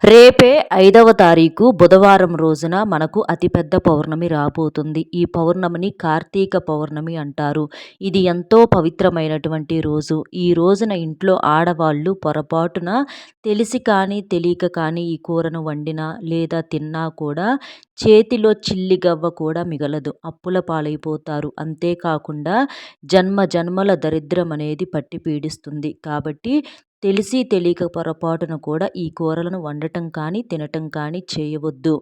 రేపే 5వ తారీఖు బుధవారం రోజున మనకు అతిపెద్ద పౌర్ణమి రాబోతుంది. ఈ పౌర్ణమిని కార్తీక పౌర్ణమి అంటారు. ఇది ఎంతో పవిత్రమైనటువంటి రోజు. ఈ రోజున ఇంట్లో ఆడవాళ్ళు పొరపాటున తెలిసి కానీ తెలియక కానీ ఈ కూరను వండినా లేదా తిన్నా కూడా చేతిలో చిల్లిగవ్వ కూడా మిగలదు. అప్పుల పాలైపోతారు. అంతేకాకుండా జన్మ జన్మల దరిద్రం అనేది పట్టి పీడిస్తుంది. కాబట్టి తెలిసి తెలియక పొరపాటున కూడా ఈ కూరలను వండటం కానీ తినటం కానీ చేయవద్దు.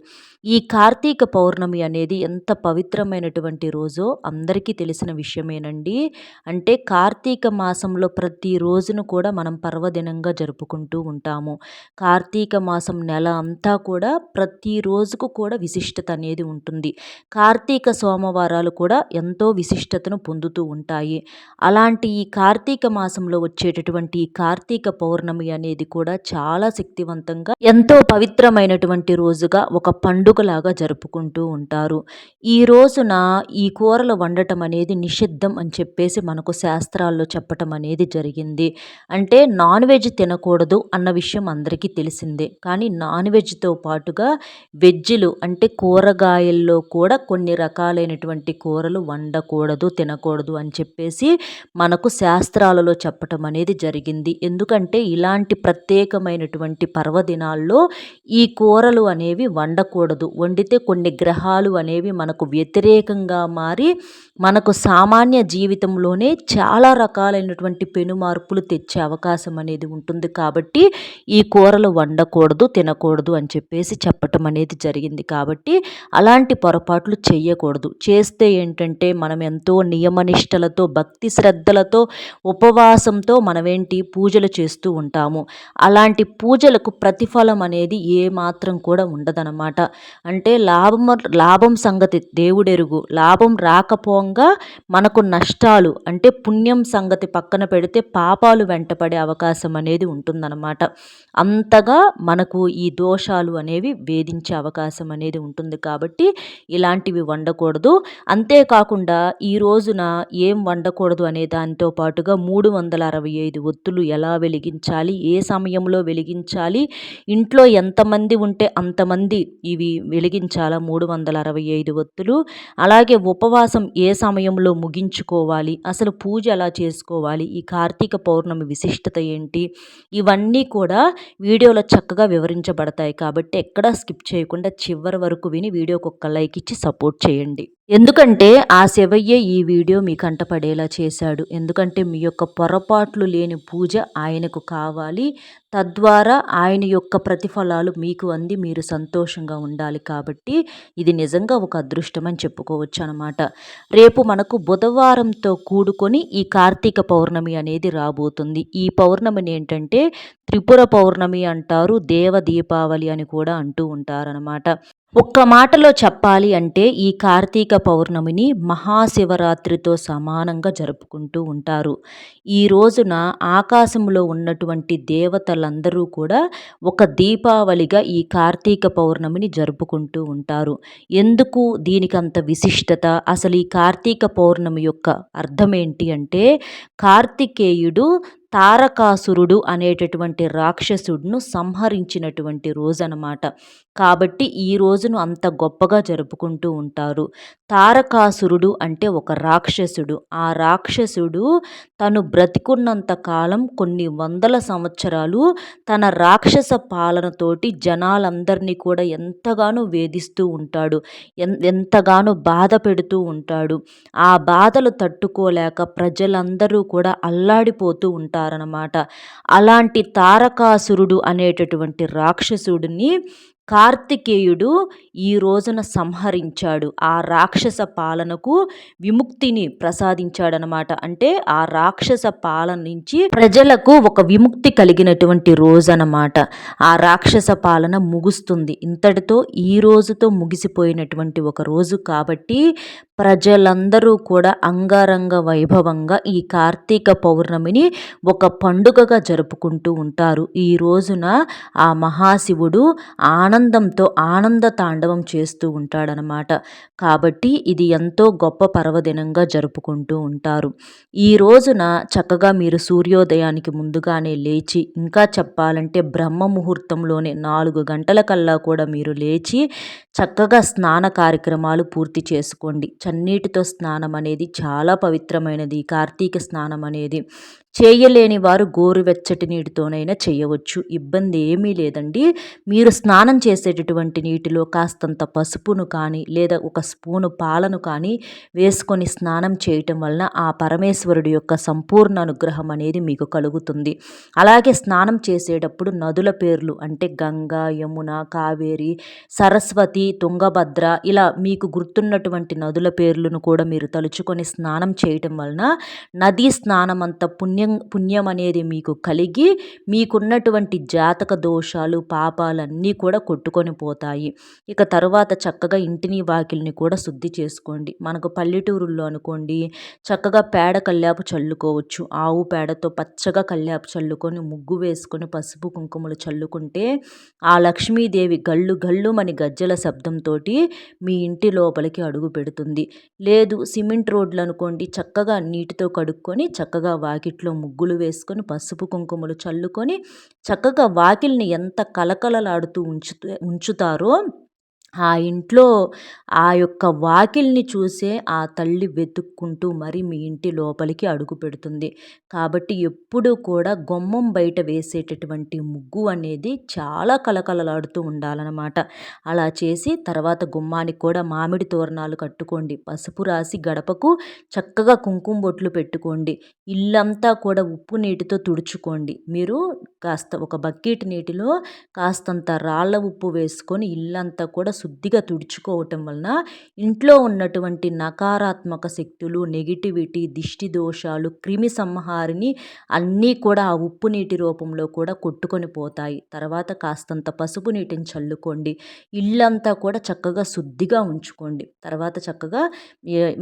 ఈ కార్తీక పౌర్ణమి అనేది ఎంత పవిత్రమైనటువంటి రోజో అందరికీ తెలిసిన విషయమేనండి. అంటే కార్తీక మాసంలో ప్రతి రోజును కూడా మనం పర్వదినంగా జరుపుకుంటూ ఉంటాము. కార్తీక మాసం నెల అంతా కూడా ప్రతి రోజుకు కూడా విశిష్టత అనేది ఉంటుంది. కార్తీక సోమవారాలు కూడా ఎంతో విశిష్టతను పొందుతూ ఉంటాయి. అలాంటి ఈ కార్తీక మాసంలో వచ్చేటటువంటి ఈ కార్తీక పౌర్ణమి అనేది కూడా చాలా శక్తివంతంగా ఎంతో పవిత్రమైనటువంటి రోజుగా ఒక పండుగలాగా జరుపుకుంటూ ఉంటారు. ఈ రోజున ఈ కూరలు వండటం అనేది నిషిద్ధం అని చెప్పేసి మనకు శాస్త్రాల్లో చెప్పటం అనేది జరిగింది. అంటే నాన్ వెజ్ తినకూడదు అన్న విషయం అందరికీ తెలిసిందే. కానీ నాన్ వెజ్తో పాటుగా వెజ్లు అంటే కూరగాయల్లో కూడా కొన్ని రకాలైనటువంటి కూరలు వండకూడదు తినకూడదు అని చెప్పేసి మనకు శాస్త్రాలలో చెప్పటం అనేది జరిగింది. ఎందుకంటే ఇలాంటి ప్రత్యేకమైనటువంటి పర్వదినాల్లో ఈ కూరలు అనేవి వండకూడదు. వండితే కొన్ని గ్రహాలు అనేవి మనకు వ్యతిరేకంగా మారి మనకు సామాన్య జీవితంలోనే చాలా రకాలైనటువంటి పెను మార్పులు తెచ్చే అవకాశం అనేది ఉంటుంది. కాబట్టి ఈ కూరలు వండకూడదు తినకూడదు అని చెప్పేసి చెప్పటం అనేది జరిగింది. కాబట్టి అలాంటి పొరపాట్లు చేయకూడదు. చేస్తే ఏంటంటే మనం ఎంతో నియమనిష్టలతో భక్తి శ్రద్ధలతో ఉపవాసంతో మనమేంటి పూజలు చేస్తూ ఉంటాము. అలాంటి పూజలకు ప్రతిఫలం అనేది ఏమాత్రం కూడా ఉండదన్నమాట. అంటే లాభం సంగతి దేవుడెరుగు. లాభం రాకపోగా మనకు నష్టాలు అంటే పుణ్యం సంగతి పక్కన పెడితే పాపాలు వెంటపడే అవకాశం అనేది ఉంటుందన్నమాట. అంతగా మనకు ఈ దోషాలు అనేవి వేధించే అవకాశం అనేది ఉంటుంది. కాబట్టి ఇలాంటివి వండకూడదు. అంతేకాకుండా ఈ రోజున ఏం వండకూడదు అనే దానితో పాటుగా 365 ఒత్తులు ఎలా వెలిగించాలి, ఏ సమయంలో వెలిగించాలి, ఇంట్లో ఎంతమంది ఉంటే అంతమంది ఇవి వెలిగించాలా 365 ఒత్తులు, అలాగే ఉపవాసం ఏ సమయంలో ముగించుకోవాలి, అసలు పూజ ఎలా చేసుకోవాలి, ఈ కార్తీక పౌర్ణమి విశిష్టత ఏంటి, ఇవన్నీ కూడా వీడియోలో చక్కగా వివరించబడతాయి. కాబట్టి ఎక్కడా స్కిప్ చేయకుండా చివరి వరకు విని వీడియోకి ఒక్క లైక్ ఇచ్చి సపోర్ట్ చేయండి. ఎందుకంటే ఆ శివయ్య ఈ వీడియో మీ కంటపడేలా చేశాడు. ఎందుకంటే మీ యొక్క పొరపాట్లు లేని పూజ ఆయనకు కావాలి. తద్వారా ఆయన యొక్క ప్రతిఫలాలు మీకు అంది మీరు సంతోషంగా ఉండాలి. కాబట్టి ఇది నిజంగా ఒక అదృష్టం అని చెప్పుకోవచ్చు అనమాట. రేపు మనకు బుధవారంతో కూడుకొని ఈ కార్తీక పౌర్ణమి అనేది రాబోతుంది. ఈ పౌర్ణమిని ఏంటంటే త్రిపుర పౌర్ణమి అంటారు, దేవ దీపావళి అని కూడా అంటూ ఉంటారనమాట. ఒక్క మాటలో చెప్పాలి అంటే ఈ కార్తీక పౌర్ణమిని మహాశివరాత్రితో సమానంగా జరుపుకుంటూ ఉంటారు. ఈ రోజున ఆకాశంలో ఉన్నటువంటి దేవతలందరూ కూడా ఒక దీపావళిగా ఈ కార్తీక పౌర్ణమిని జరుపుకుంటూ ఉంటారు. ఎందుకు దీనికి అంత విశిష్టత, అసలు ఈ కార్తీక పౌర్ణమి యొక్క అర్థం ఏంటి అంటే కార్తికేయుడు తారకాసురుడు అనేటటువంటి రాక్షసుడును సంహరించినటువంటి రోజు అన్నమాట. కాబట్టి ఈ రోజును అంత గొప్పగా జరుపుకుంటూ ఉంటారు. తారకాసురుడు అంటే ఒక రాక్షసుడు. ఆ రాక్షసుడు తను బ్రతికున్నంత కాలం కొన్ని వందల సంవత్సరాలు తన రాక్షస పాలనతోటి జనాలందరినీ కూడా ఎంతగానో వేధిస్తూ ఉంటాడు. ఎంతగానో బాధ పెడుతూ ఉంటాడు. ఆ బాధలు తట్టుకోలేక ప్రజలందరూ కూడా అల్లాడిపోతూ ఉంటారన్నమాట. అలాంటి తారకాసురుడు అనేటటువంటి రాక్షసుడిని కార్తికేయుడు ఈ రోజున సంహరించాడు. ఆ రాక్షస పాలనకు విముక్తిని ప్రసాదించాడనమాట. అంటే ఆ రాక్షస పాలన నుంచి ప్రజలకు ఒక విముక్తి కలిగినటువంటి రోజు అన్నమాట. ఆ రాక్షస పాలన ముగుస్తుంది. ఇంతటితో ఈ రోజుతో ముగిసిపోయినటువంటి ఒక రోజు కాబట్టి ప్రజలందరూ కూడా అంగరంగ వైభవంగా ఈ కార్తీక పౌర్ణమిని ఒక పండుగగా జరుపుకుంటూ ఉంటారు. ఈ రోజున ఆ మహాశివుడు ఆనందంతో ఆనంద తాండవం చేస్తూ ఉంటాడనమాట. కాబట్టి ఇది ఎంతో గొప్ప పర్వదినంగా జరుపుకుంటూ ఉంటారు. ఈ రోజున చక్కగా మీరు సూర్యోదయానికి ముందుగానే లేచి, ఇంకా చెప్పాలంటే బ్రహ్మ ముహూర్తంలోనే 4 గంటలకల్లా కూడా మీరు లేచి చక్కగా స్నాన కార్యక్రమాలు పూర్తి చేసుకోండి. చన్నీటితో స్నానం అనేది చాలా పవిత్రమైనది. కార్తీక స్నానం అనేది చేయలేని వారు గోరువెచ్చటి నీటితోనైనా చేయవచ్చు. ఇబ్బంది ఏమీ లేదండి. మీరు స్నానం చేసేటటువంటి నీటిలో కాస్తంత పసుపును కానీ లేదా ఒక స్పూను పాలను కానీ వేసుకొని స్నానం చేయటం వలన ఆ పరమేశ్వరుడి యొక్క సంపూర్ణ అనుగ్రహం అనేది మీకు కలుగుతుంది. అలాగే స్నానం చేసేటప్పుడు నదుల పేర్లు అంటే గంగా, యమున, కావేరి, సరస్వతి, తుంగభద్ర ఇలా మీకు గుర్తున్నటువంటి నదుల పేర్లను కూడా మీరు తలుచుకొని స్నానం చేయటం వలన నదీ స్నానం అంత పుణ్యం అనేది మీకు కలిగి మీకున్నటువంటి జాతక దోషాలు, పాపాలన్నీ కూడా కొట్టుకొని పోతాయి. ఇక తరువాత చక్కగా ఇంటిని వాకిలిని కూడా శుద్ధి చేసుకోండి. మనకు పల్లెటూరుల్లో అనుకోండి చక్కగా పేడ కల్లాపు చల్లుకోవచ్చు. ఆవు పేడతో పచ్చగా కల్లాపు చల్లుకొని ముగ్గు వేసుకొని పసుపు కుంకుమలు చల్లుకుంటే ఆ లక్ష్మీదేవి గల్లు గల్లుమని గజ్జల శబ్దంతోటి మీ ఇంటి లోపలికి అడుగు పెడుతుంది. లేదు సిమెంట్ రోడ్లు అనుకోండి చక్కగా నీటితో కడుక్కొని చక్కగా వాకిట్లో ముగ్గులు వేసుకొని పసుపు కుంకుమలు చల్లుకొని చక్కగా వాకిలిని ఎంత కలకలలాడుతూ ఉంచుతారో ఆ ఇంట్లో ఆ యొక్క వాకిలిని చూసే ఆ తల్లి వెతుక్కుంటూ మరి మీ ఇంటి లోపలికి అడుగు పెడుతుంది. కాబట్టి ఎప్పుడూ కూడా గుమ్మం బయట వేసేటటువంటి ముగ్గు అనేది చాలా కలకలలాడుతూ ఉండాలన్నమాట. అలా చేసి తర్వాత గుమ్మానికి కూడా మామిడి తోరణాలు కట్టుకోండి. పసుపు రాసి గడపకు చక్కగా కుంకుమ బొట్లు పెట్టుకోండి. ఇల్లంతా కూడా ఉప్పు నీటితో తుడుచుకోండి. మీరు కాస్త ఒక బకెట్ నీటిలో కాస్తంత రాళ్ళ ఉప్పు వేసుకొని ఇల్లంతా కూడా శుద్ధిగా తుడుచుకోవటం వలన ఇంట్లో ఉన్నటువంటి నకారాత్మక శక్తులు, నెగిటివిటీ, దిష్టి దోషాలు, క్రిమి సంహారిని అన్నీ కూడా ఆ ఉప్పు నీటి రూపంలో కూడా కొట్టుకొని పోతాయి. తర్వాత కాస్తంత పసుపు నీటిని చల్లుకోండి. ఇల్లంతా కూడా చక్కగా శుద్ధిగా ఉంచుకోండి. తర్వాత చక్కగా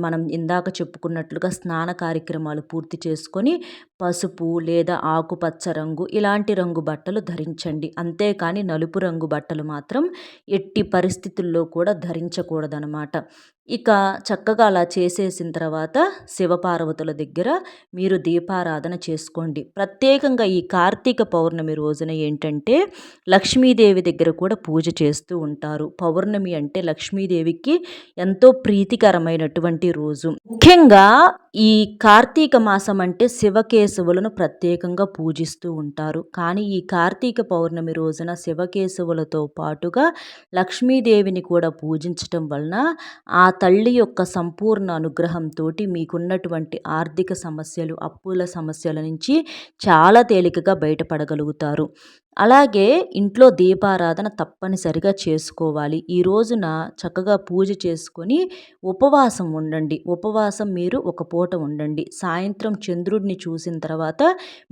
మనం ఇందాక చెప్పుకున్నట్లుగా స్నాన కార్యక్రమాలు పూర్తి చేసుకొని పసుపు లేదా ఆకుపచ్చ రంగు ఇలాంటి రంగు బట్టలు ధరించండి. అంతేకాని నలుపు రంగు బట్టలు మాత్రం ఎట్టి పరిస్థితుల్లో కూడా ధరించకూడదనమాట. ఇక చక్కగా అలా చేసేసిన తర్వాత శివపార్వతుల దగ్గర మీరు దీపారాధన చేసుకోండి. ప్రత్యేకంగా ఈ కార్తీక పౌర్ణమి రోజున ఏంటంటే లక్ష్మీదేవి దగ్గర కూడా పూజ చేస్తూ ఉంటారు. పౌర్ణమి అంటే లక్ష్మీదేవికి ఎంతో ప్రీతికరమైనటువంటి రోజు. ముఖ్యంగా ఈ కార్తీక మాసం అంటే శివకేశవులను ప్రత్యేకంగా పూజిస్తూ ఉంటారు. కానీ ఈ కార్తీక పౌర్ణమి రోజున శివకేశవులతో పాటుగా లక్ష్మీదేవిని కూడా పూజించటం వలన ఆ తల్లి యొక్క సంపూర్ణ అనుగ్రహంతో మీకున్నటువంటి ఆర్థిక సమస్యలు, అప్పుల సమస్యల నుంచి చాలా తేలికగా బయటపడగలుగుతారు. అలాగే ఇంట్లో దీపారాధన తప్పనిసరిగా చేసుకోవాలి. ఈ రోజున చక్కగా పూజ చేసుకొని ఉపవాసం ఉండండి. ఉపవాసం మీరు ఒక పూట ఉండండి. సాయంత్రం చంద్రుడిని చూసిన తర్వాత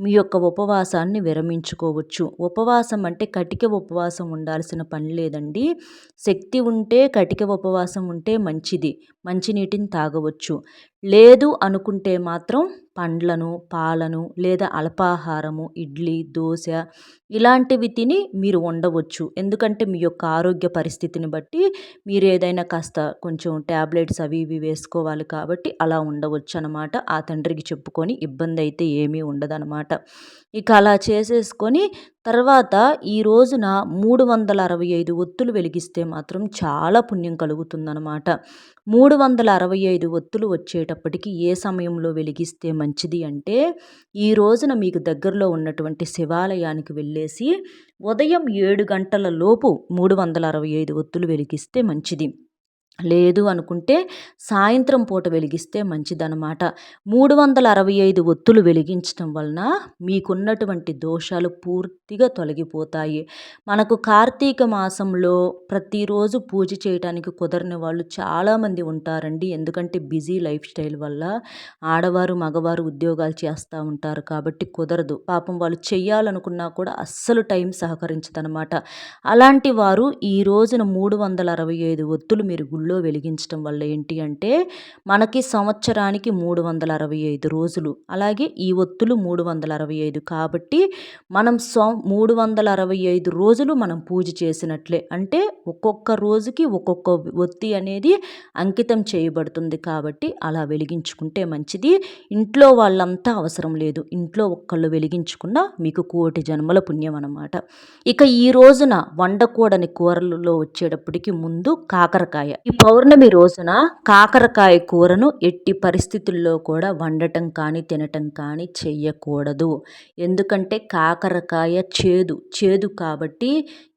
మీ యొక్క ఉపవాసాన్ని విరమించుకోవచ్చు. ఉపవాసం అంటే కటిక ఉపవాసం ఉండాల్సిన పని లేదండి. శక్తి ఉంటే కటిక ఉపవాసం ఉంటే మంచిది. మంచినీటిని తాగవచ్చు. లేదు అనుకుంటే మాత్రం పండ్లను, పాలను లేదా అల్పాహారము, ఇడ్లీ, దోశ ఇలాంటివి తిని మీరు ఉండవచ్చు. ఎందుకంటే మీ యొక్క ఆరోగ్య పరిస్థితిని బట్టి మీరు ఏదైనా కాస్త కొంచెం ట్యాబ్లెట్స్ అవి ఇవి వేసుకోవాలి కాబట్టి అలా ఉండవచ్చు అనమాట. ఆ తండ్రికి చెప్పుకొని ఇబ్బంది అయితే ఏమీ ఉండదనమాట. ఇక అలా చేసేసుకొని తర్వాత ఈ రోజున 365 ఒత్తులు వెలిగిస్తే మాత్రం చాలా పుణ్యం కలుగుతుందనమాట. 365 ఒత్తులు వచ్చేటప్పటికి ఏ సమయంలో వెలిగిస్తే మంచిది అంటే ఈ రోజున మీకు దగ్గరలో ఉన్నటువంటి శివాలయానికి వెళ్ళేసి ఉదయం 7 గంటల లోపు 365 ఒత్తులు వెలిగిస్తే మంచిది. లేదు అనుకుంటే సాయంత్రం పూట వెలిగిస్తే మంచిదనమాట. 365 ఒత్తులు వెలిగించటం వలన మీకున్నటువంటి దోషాలు పూర్తిగా తొలగిపోతాయి. మనకు కార్తీక మాసంలో ప్రతిరోజు పూజ చేయటానికి కుదరని వాళ్ళు చాలామంది ఉంటారండి. ఎందుకంటే బిజీ లైఫ్ స్టైల్ వల్ల ఆడవారు, మగవారు ఉద్యోగాలు చేస్తూ ఉంటారు కాబట్టి కుదరదు. పాపం వాళ్ళు చెయ్యాలనుకున్నా కూడా అస్సలు టైం సహకరించదనమాట. అలాంటి వారు ఈ రోజున 365 ఒత్తులు మీరు గుళ్ళో గుళ్ళో వెలిగించడం వల్ల ఏంటి అంటే మనకి సంవత్సరానికి 365 రోజులు, అలాగే ఈ ఒత్తులు 365 కాబట్టి మనం 365 రోజులు మనం పూజ చేసినట్లే. అంటే ఒక్కొక్క రోజుకి ఒక్కొక్క ఒత్తి అనేది అంకితం చేయబడుతుంది కాబట్టి అలా వెలిగించుకుంటే మంచిది. ఇంట్లో వాళ్ళంతా అవసరం లేదు, ఇంట్లో ఒక్కళ్ళు వెలిగించుకున్నా మీకు కోటి జన్మల పుణ్యం అన్నమాట. ఇక ఈ రోజున వండకూడని కూరలలో వచ్చేటప్పటికి ముందు కాకరకాయ. ఈ పౌర్ణమి రోజున కాకరకాయ కూరను ఎట్టి పరిస్థితుల్లో కూడా వండటం కానీ తినటం కానీ చెయ్యకూడదు. ఎందుకంటే కాకరకాయ చేదు కాబట్టి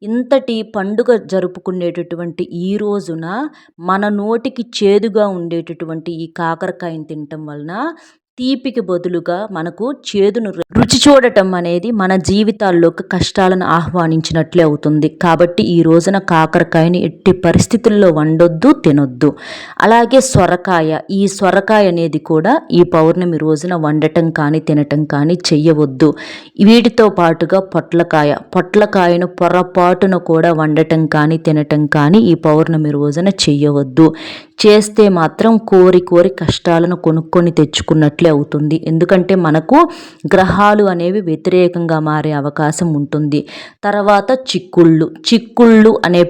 ఇంతటి పండుగ జరుపుకునేటటువంటి ఈ రోజున మన నోటికి చేదుగా ఉండేటటువంటి ఈ కాకరకాయని తినటం వలన తీపికి బదులుగా మనకు చేదును రుచి చూడటం అనేది మన జీవితాల్లోకి కష్టాలను ఆహ్వానించినట్లే అవుతుంది. కాబట్టి ఈ రోజున కాకరకాయని ఎట్టి పరిస్థితుల్లో వండొద్దు, తినొద్దు. అలాగే ఈ సొరకాయ అనేది కూడా ఈ పౌర్ణమి రోజున వండటం కానీ తినటం కానీ చెయ్యవద్దు. వీటితో పాటుగా పొట్లకాయను పొరపాటున కూడా వండటం కానీ తినటం కానీ ఈ పౌర్ణమి రోజున చెయ్యవద్దు. చేస్తే మాత్రం కోరి కష్టాలను కొనుక్కొని తెచ్చుకున్నట్లే అవుతుంది. ఎందుకంటే మనకు గ్రహాలు అనేవి వ్యతిరేకంగా మారే అవకాశం ఉంటుంది. తర్వాత చిక్కుళ్ళు అనే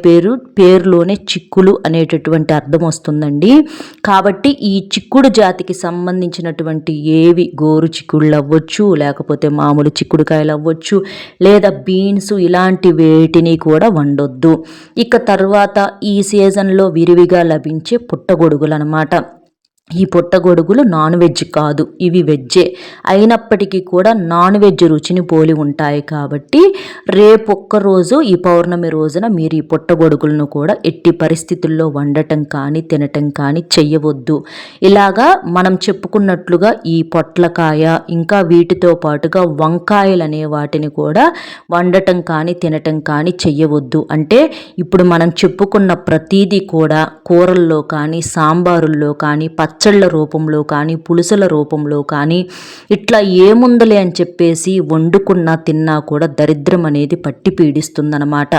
పేరులోనే చిక్కులు అనేటటువంటి అర్థం వస్తుందండి. కాబట్టి ఈ చిక్కుడు జాతికి సంబంధించినటువంటి ఏవి గోరు చిక్కుళ్ళు అవ్వచ్చు, లేకపోతే మామూలు చిక్కుడుకాయలు అవ్వచ్చు, లేదా బీన్స్, ఇలాంటి వేటిని కూడా వండొద్దు. ఇక తర్వాత ఈ సీజన్లో విరివిగా లభించే పుట్టగొడుగులు అన్నమాట. ఈ పుట్టగొడుగులు నాన్ వెజ్ కాదు, ఇవి వెజ్జే అయినప్పటికీ కూడా నాన్ వెజ్ రుచిని పోలి ఉంటాయి. కాబట్టి రేపొక్కరోజు ఈ పౌర్ణమి రోజున మీరు ఈ పుట్టగొడుగులను కూడా ఎట్టి పరిస్థితుల్లో వండటం కానీ తినటం కానీ చెయ్యవద్దు. ఇలాగా మనం చెప్పుకున్నట్లుగా ఈ పొట్లకాయ ఇంకా వీటితో పాటుగా వంకాయలు అనే వాటిని కూడా వండటం కానీ తినటం కానీ చెయ్యవద్దు. అంటే ఇప్పుడు మనం చెప్పుకున్న ప్రతీది కూడా కూరల్లో కానీ సాంబారుల్లో కానీ పచ్చళ్ళ రూపంలో కానీ పులుసుల రూపంలో కానీ ఇట్లా ఏముందలే అని చెప్పేసి వండుకున్నా తిన్నా కూడా దరిద్రం అనేది పట్టి పీడిస్తుందన్నమాట.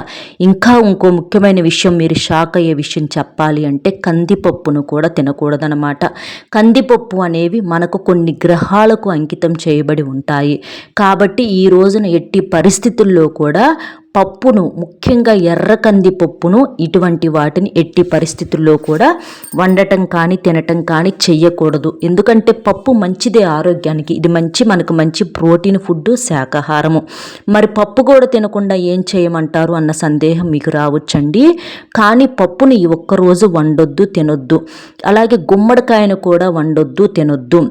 ఇంకో ముఖ్యమైన విషయం, మీరు షాక్ అయ్యే విషయం చెప్పాలి అంటే కందిపప్పును కూడా తినకూడదన్నమాట. కందిపప్పు అనేవి మనకు కొన్ని గ్రహాలకు అంకితం చేయబడి ఉంటాయి. కాబట్టి ఈ రోజున ఎట్టి పరిస్థితుల్లో కూడా పప్పును, ముఖ్యంగా ఎర్ర కందిపప్పును, ఇటువంటి వాటిని ఎట్టి పరిస్థితుల్లో కూడా వండటం కానీ తినటం కానీ చెయ్యకూడదు. ఎందుకంటే పప్పు మంచిదే ఆరోగ్యానికి, ఇది మనకు మంచి ప్రోటీన్ ఫుడ్, శాకాహారము. మరి పప్పు కూడా తినకుండా ఏం చేయమంటారు అన్న సందేహం మీకు రావచ్చండి. కానీ పప్పుని ఈ ఒక్కరోజు వండొద్దు, తినొద్దు. అలాగే గుమ్మడికాయను కూడా వండొద్దు, తినొద్దు.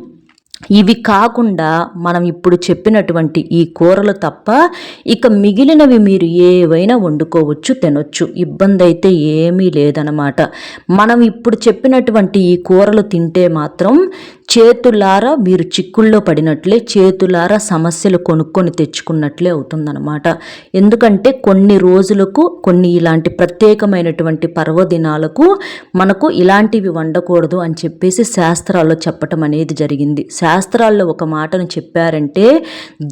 ఇవి కాకుండా మనం ఇప్పుడు చెప్పినటువంటి ఈ కూరలు తప్ప ఇక మిగిలినవి మీరు ఏవైనా వండుకోవచ్చు, తినొచ్చు, ఇబ్బంది అయితే ఏమీ లేదనమాట. మనం ఇప్పుడు చెప్పినటువంటి ఈ కూరలు తింటే మాత్రం చేతులారా మీరు చిక్కుల్లో పడినట్లే, చేతులారా సమస్యలు కొనుక్కొని తెచ్చుకున్నట్లే అవుతుందన్నమాట. ఎందుకంటే కొన్ని రోజులకు కొన్ని ఇలాంటి ప్రత్యేకమైనటువంటి పర్వదినాలకు మనకు ఇలాంటివి వండకూడదు అని చెప్పేసి శాస్త్రాల్లో చెప్పటం అనేది జరిగింది. శాస్త్రాల్లో ఒక మాటను చెప్పారంటే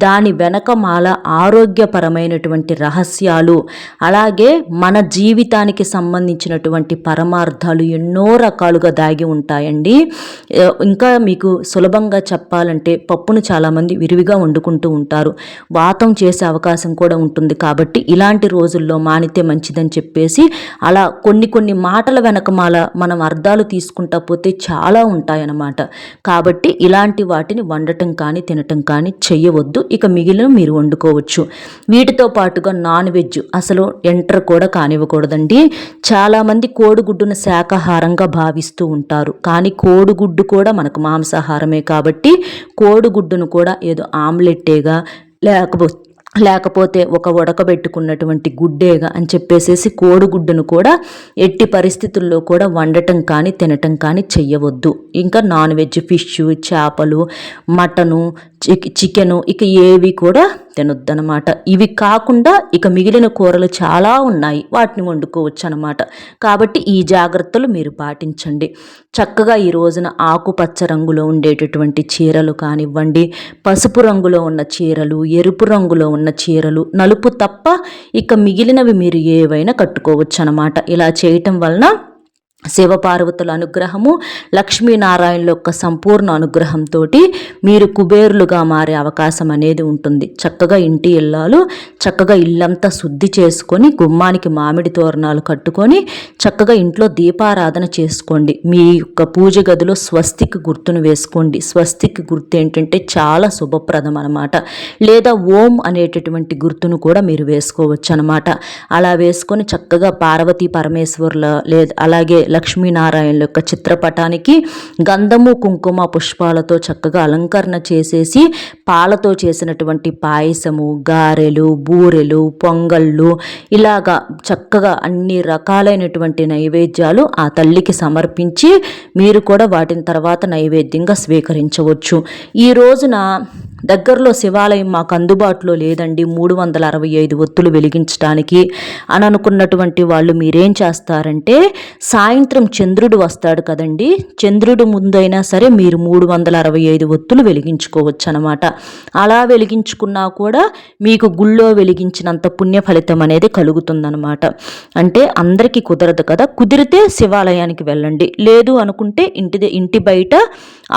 దాని వెనకమాల ఆరోగ్యపరమైనటువంటి రహస్యాలు, అలాగే మన జీవితానికి సంబంధించినటువంటి పరమార్థాలు ఎన్నో రకాలుగా దాగి ఉంటాయండి. ఇంకా మీకు సులభంగా చెప్పాలంటే పప్పును చాలామంది విరివిగా వండుకుంటూ ఉంటారు, వాతం చేసే అవకాశం కూడా ఉంటుంది. కాబట్టి ఇలాంటి రోజుల్లో మానితే మంచిదని చెప్పేసి అలా కొన్ని మాటల వెనకమాల మనం అర్థాలు తీసుకుంటా పోతే చాలా ఉంటాయన్నమాట. కాబట్టి ఇలాంటి వాటిని వండటం కానీ తినటం కానీ చెయ్యవద్దు. ఇక మిగిలిన మీరు వండుకోవచ్చు. వీటితో పాటుగా నాన్ వెజ్ అసలు ఎంటర్ కూడా కానివ్వకూడదండి. చాలామంది కోడిగుడ్డును శాకాహారంగా భావిస్తూ ఉంటారు, కానీ కోడిగుడ్డు కూడా మనకు మాంసాహారమే. కాబట్టి కోడిగుడ్డును కూడా ఏదో ఆమ్లెట్టేగా లేకపోతే ఒక ఉడకబెట్టుకున్నటువంటి గుడ్డేగా అని చెప్పేసేసి కోడిగుడ్డును కూడా ఎట్టి పరిస్థితుల్లో కూడా వండటం కానీ తినటం కానీ చెయ్యవద్దు. ఇంకా నాన్ వెజ్ ఫిష్, చేపలు, మటను, చికెను ఇక ఏవి కూడా తినొద్దనమాట. ఇవి కాకుండా ఇక మిగిలిన కూరలు చాలా ఉన్నాయి, వాటిని వండుకోవచ్చు అనమాట. కాబట్టి ఈ జాగ్రత్తలు మీరు పాటించండి. చక్కగా ఈ రోజున ఆకుపచ్చ రంగులో ఉండేటటువంటి చీరలు కానివ్వండి, పసుపు రంగులో ఉన్న చీరలు, ఎరుపు రంగులో ఉన్న చీరలు, నలుపు తప్ప ఇక మిగిలినవి మీరు ఏవైనా కట్టుకోవచ్చు అనమాట. ఇలా చేయటం వలన శివపార్వతుల అనుగ్రహము, లక్ష్మీనారాయణుల యొక్క సంపూర్ణ అనుగ్రహంతో మీరు కుబేరులుగా మారే అవకాశం అనేది ఉంటుంది. చక్కగా ఇంటి ఇల్లాలు చక్కగా ఇల్లంతా శుద్ధి చేసుకొని గుమ్మానికి మామిడి తోరణాలు కట్టుకొని చక్కగా ఇంట్లో దీపారాధన చేసుకోండి. మీ యొక్క పూజ గదిలో స్వస్తిక్ గుర్తును వేసుకోండి. స్వస్తిక్ గుర్తు ఏంటంటే చాలా శుభప్రదం అనమాట. లేదా ఓం అనేటటువంటి గుర్తును కూడా మీరు వేసుకోవచ్చు అనమాట. అలా వేసుకొని చక్కగా పార్వతీ పరమేశ్వరుల లేదా అలాగే లక్ష్మీనారాయణుల యొక్క చిత్రపటానికి గంధము కుంకుమ పుష్పాలతో చక్కగా అలంకరణ చేసేసి పాలతో చేసినటువంటి పాయసము, గారెలు, బూరెలు, పొంగళ్ళు ఇలాగా చక్కగా అన్ని రకాలైనటువంటి నైవేద్యాలు ఆ తల్లికి సమర్పించి మీరు కూడా వాటిని తర్వాత నైవేద్యంగా స్వీకరించవచ్చు. ఈ రోజున దగ్గరలో శివాలయం మాకు అందుబాటులో లేదండి 365 ఒత్తులు వెలిగించడానికి అని అనుకున్నటువంటి వాళ్ళు మీరేం చేస్తారంటే సాయంత్రం చంద్రుడు వస్తాడు కదండి, చంద్రుడు ముందైనా సరే మీరు 365 ఒత్తులు వెలిగించుకోవచ్చు అనమాట. అలా వెలిగించుకున్నా కూడా మీకు గుళ్ళో వెలిగించినంత పుణ్య ఫలితం అనేది కలుగుతుందన్నమాట. అంటే అందరికీ కుదరదు కదా, కుదిరితే శివాలయానికి వెళ్ళండి, లేదు అనుకుంటే ఇంటి బయట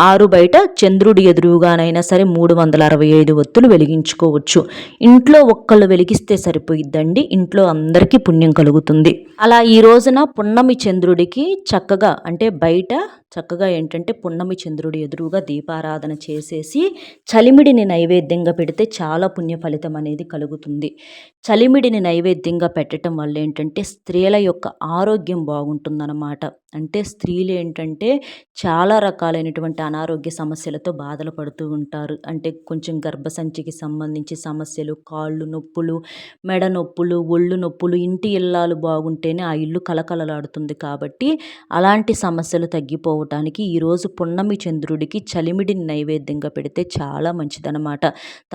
ఆరు బయట చంద్రుడి ఎదురుగానైనా సరే 365 ఒత్తులు వెలిగించుకోవచ్చు. ఇంట్లో ఒక్కళ్ళు వెలిగిస్తే సరిపోయిద్దండి, ఇంట్లో అందరికీ పుణ్యం కలుగుతుంది. అలా ఈ రోజున పున్నమి చంద్రుడికి చక్కగా అంటే బయట చక్కగా ఏంటంటే పున్నమి చంద్రుడి ఎదురుగా దీపారాధన చేసేసి చలిమిడిని నైవేద్యంగా పెడితే చాలా పుణ్య ఫలితం అనేది కలుగుతుంది. చలిమిడిని నైవేద్యంగా పెట్టడం వల్ల ఏంటంటే స్త్రీల యొక్క ఆరోగ్యం బాగుంటుందన్నమాట. అంటే స్త్రీలు ఏంటంటే చాలా రకాలైనటువంటి అనారోగ్య సమస్యలతో బాధలు పడుతూ ఉంటారు. అంటే కొంచెం గర్భసంచికి సంబంధించి సమస్యలు, కాళ్ళు నొప్పులు, మెడ నొప్పులు, ఒళ్ళు నొప్పులు, ఇంటి ఇల్లాలు బాగుంటేనే ఆ ఇల్లు కలకలలాడుతుంది. కాబట్టి అలాంటి సమస్యలు తగ్గిపోవటానికి ఈరోజు పున్నమి చంద్రుడికి చలిమిడిని నైవేద్యంగా పెడితే చాలా మంచిదన్నమాట.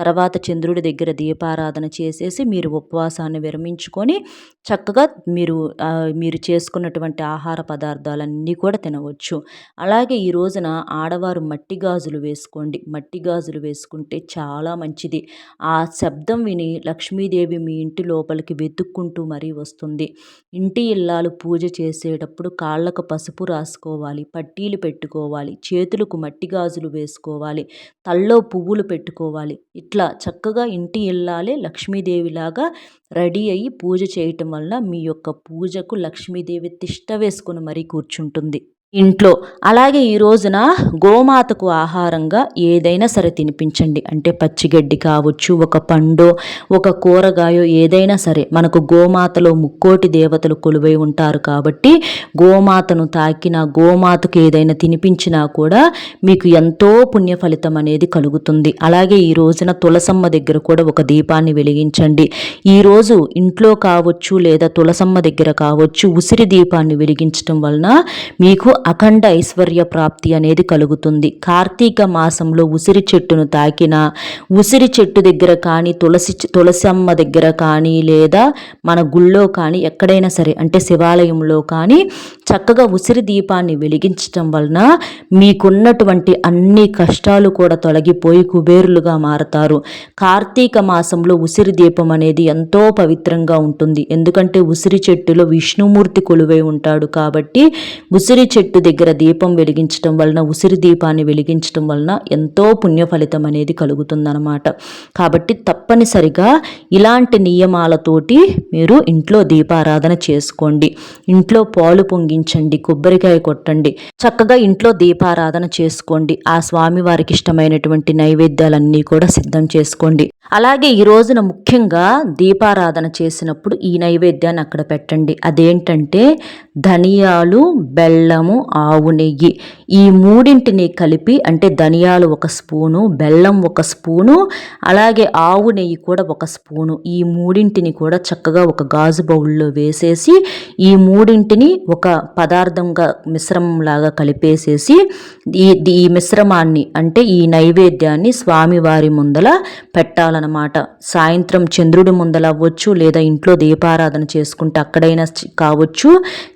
తర్వాత చంద్రుడి దగ్గర దీపారాధన చేసేసి మీరు ఉపవాసాన్ని విరమించుకొని చక్కగా మీరు చేసుకున్నటువంటి ఆహార పదార్థాలన్నీ కూడా తినవచ్చు. అలాగే ఈ రోజున ఆడవారు మట్టి గాజులు వేసుకోండి. మట్టి గాజులు వేసుకుంటే చాలా మంచిది. ఆ శబ్దం విని లక్ష్మీదేవి మీ ఇంటి లోపలికి వెతుక్కుంటూ మరీ వస్తుంది. ఇంటి ఇల్లాలు పూజ చేసేటప్పుడు కాళ్ళకు పసుపు రాసుకోవాలి, పట్టీలు పెట్టుకోవాలి, చేతులకు మట్టి గాజులు వేసుకోవాలి, తల్లో పువ్వులు పెట్టుకోవాలి. ఇట్లా చక్కగా ఇంటి ఇల్లాలే లక్ష్మీదేవిలాగా రెడీ అయ్యి పూజ చేయటం వల్ల మీ యొక్క పూజకు లక్ష్మీదేవి తిష్ట వేసుకుని మరీ కూర్చుంటుంది ఇంట్లో. అలాగే ఈ రోజున గోమాతకు ఆహారంగా ఏదైనా సరే తినిపించండి. అంటే పచ్చిగడ్డి కావచ్చు, ఒక పండు, ఒక కూరగాయో ఏదైనా సరే. మనకు గోమాతలో ముక్కోటి దేవతలు కొలువై ఉంటారు కాబట్టి గోమాతను తాకినా గోమాతకు ఏదైనా తినిపించినా కూడా మీకు ఎంతో పుణ్య ఫలితం అనేది కలుగుతుంది. అలాగే ఈ రోజున తులసమ్మ దగ్గర కూడా ఒక దీపాన్ని వెలిగించండి. ఈరోజు ఇంట్లో కావచ్చు లేదా తులసమ్మ దగ్గర కావచ్చు ఉసిరి దీపాన్ని వెలిగించడం వలన మీకు అఖండ ఐశ్వర్య ప్రాప్తి అనేది కలుగుతుంది. కార్తీక మాసంలో ఉసిరి చెట్టును తాకిన, ఉసిరి చెట్టు దగ్గర కానీ తులసమ్మ దగ్గర కానీ లేదా మన గుళ్ళో కానీ ఎక్కడైనా సరే అంటే శివాలయంలో కానీ చక్కగా ఉసిరి దీపాన్ని వెలిగించటం వలన మీకున్నటువంటి అన్ని కష్టాలు కూడా తొలగిపోయి కుబేరులుగా మారతారు. కార్తీక మాసంలో ఉసిరి దీపం అనేది ఎంతో పవిత్రంగా ఉంటుంది. ఎందుకంటే ఉసిరి చెట్టులో విష్ణుమూర్తి కొలువై ఉంటాడు కాబట్టి ఉసిరి చెట్టు దగ్గర దీపం వెలిగించడం వలన, ఉసిరి దీపాన్ని వెలిగించడం వలన ఎంతో పుణ్య ఫలితం అనేది కలుగుతుందన్నమాట. కాబట్టి తప్పనిసరిగా ఇలాంటి నియమాలతోటి మీరు ఇంట్లో దీపారాధన చేసుకోండి. ఇంట్లో పాలు పొంగించండి, కొబ్బరికాయ కొట్టండి, చక్కగా ఇంట్లో దీపారాధన చేసుకోండి. ఆ స్వామి వారికి ఇష్టమైనటువంటి నైవేద్యాలన్నీ కూడా సిద్ధం చేసుకోండి. అలాగే ఈ రోజున ముఖ్యంగా దీపారాధన చేసినప్పుడు ఈ నైవేద్యాన్ని అక్కడ పెట్టండి. అదేంటంటే ధనియాలు, బెల్లము, ఆవు నెయ్యి ఈ మూడింటిని కలిపి, అంటే ధనియాలు 1 స్పూను, బెల్లం 1 స్పూను, అలాగే ఆవు నెయ్యి కూడా 1 స్పూను, ఈ మూడింటిని కూడా చక్కగా ఒక గాజు బౌల్లో వేసేసి ఈ మూడింటిని ఒక పదార్థంగా మిశ్రమంలాగా కలిపేసేసి ఈ మిశ్రమాన్ని అంటే ఈ నైవేద్యాన్ని స్వామివారి ముందల పెట్టాలన్నమాట. సాయంత్రం చంద్రుడి ముందల అవ్వచ్చు లేదా ఇంట్లో దీపారాధన చేసుకుంటే అక్కడైనా కావచ్చు.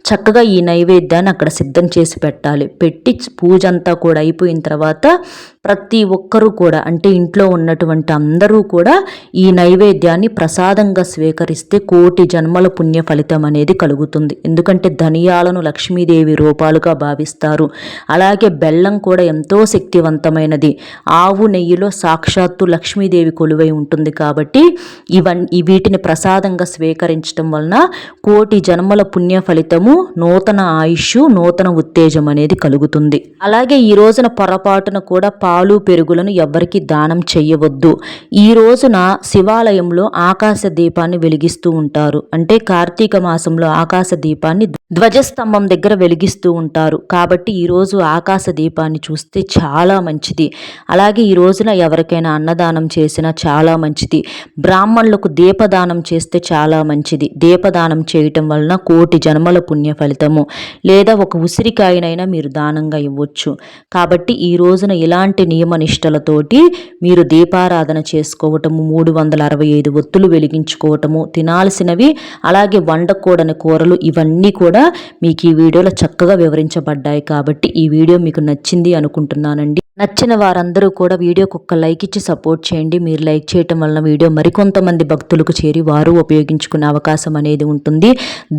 చక్కగా ఈ నైవేద్యాన్ని అక్కడ సిద్ధం చేసి పెట్టాలి. పెట్టి పూజ అంతా కూడా అయిపోయిన తర్వాత ప్రతి ఒక్కరూ కూడా అంటే ఇంట్లో ఉన్నటువంటి అందరూ కూడా ఈ నైవేద్యాన్ని ప్రసాదంగా స్వీకరిస్తే కోటి జన్మల పుణ్య ఫలితం అనేది కలుగుతుంది. ఎందుకంటే ధనియాలను లక్ష్మీదేవి రూపాలుగా భావిస్తారు. అలాగే బెల్లం కూడా ఎంతో శక్తివంతమైనది. ఆవు నెయ్యిలో సాక్షాత్తు లక్ష్మీదేవి కొలువై ఉంటుంది కాబట్టి వీటిని ప్రసాదంగా స్వీకరించడం వలన కోటి జన్మల పుణ్య ఫలితము, నూతన ఆయుష్, నూతన ఉత్తేజం అనేది కలుగుతుంది. అలాగే ఈ రోజున పొరపాటున కూడా పాలు పెరుగులను ఎవ్వరికి దానం చెయ్యవద్దు. ఈ రోజున శివాలయంలో ఆకాశ దీపాన్ని వెలిగిస్తూ ఉంటారు. అంటే కార్తీక మాసంలో ఆకాశ దీపాన్ని ధ్వజస్తంభం దగ్గర వెలిగిస్తూ ఉంటారు. కాబట్టి ఈరోజు ఆకాశ దీపాన్ని చూస్తే చాలా మంచిది. అలాగే ఈ రోజున ఎవరికైనా అన్నదానం చేసినా చాలా మంచిది. బ్రాహ్మణులకు దీపదానం చేస్తే చాలా మంచిది. దీపదానం చేయటం వలన కోటి జన్మల పుణ్య ఫలితము, లేదా ఒక ఉసిరికాయనైనా మీరు దానంగా ఇవ్వచ్చు. కాబట్టి ఈ రోజున ఇలాంటి నియమనిష్టలతోటి మీరు దీపారాధన చేసుకోవటము, 365 ఒత్తులు వెలిగించుకోవటము, తినాల్సినవి అలాగే వండకూడని కూరలు ఇవన్నీ కూడా మీకు ఈ వీడియోలో చక్కగా వివరించబడ్డాయి. కాబట్టి ఈ వీడియో మీకు నచ్చింది అనుకుంటున్నానండి. నచ్చిన వారందరూ కూడా వీడియోకి ఒక్క లైక్ ఇచ్చి సపోర్ట్ చేయండి. మీరు లైక్ చేయటం వలన వీడియో మరికొంతమంది భక్తులకు చేరి వారు ఉపయోగించుకునే అవకాశం అనేది ఉంటుంది.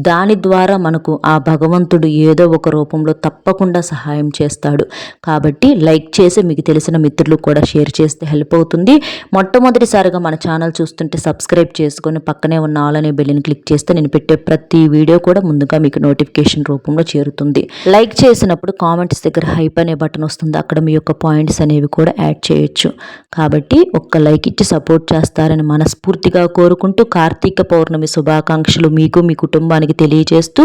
దాని ద్వారా మనకు ఆ భగవంతుడు ఏదో ఒక రూపంలో తప్పకుండా సహాయం చేస్తాడు. కాబట్టి లైక్ చేసి మీకు తెలిసిన మిత్రులకు కూడా షేర్ చేస్తే హెల్ప్ అవుతుంది. మొట్టమొదటిసారిగా మన ఛానల్ చూస్తుంటే సబ్స్క్రైబ్ చేసుకొని పక్కనే ఉన్న ఆల్ అనే బెల్ని క్లిక్ చేస్తే నేను పెట్టే ప్రతి వీడియో కూడా ముందుగా మీకు నోటిఫికేషన్ రూపంలో చేరుతుంది. లైక్ చేసినప్పుడు కామెంట్స్ దగ్గర హైప్ అనే బటన్ వస్తుంది. అక్కడ మీ యొక్క పాయింట్స్ అనేవి కూడా యాడ్ చేయొచ్చు. కాబట్టి ఒక్క లైక్ ఇచ్చి సపోర్ట్ చేస్తారని మనస్ఫూర్తిగా కోరుకుంటూ కార్తీక పౌర్ణమి శుభాకాంక్షలు మీకు మీ కుటుంబానికి తెలియజేస్తూ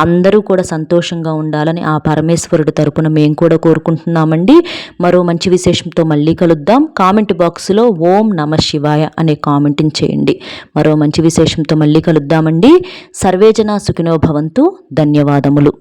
అందరూ కూడా సంతోషంగా ఉండాలని ఆ పరమేశ్వరుడి తరపున మేము కూడా కోరుకుంటున్నామండి. మరో మంచి విశేషంతో మళ్ళీ కలుద్దాం. కామెంట్ బాక్స్లో ఓం నమ శివాయ అనే కామెంట్ని చేయండి. మరో మంచి విశేషంతో మళ్ళీ కలుద్దామండి. సర్వేజన సుఖినో భవంతు. ధన్యవాదములు.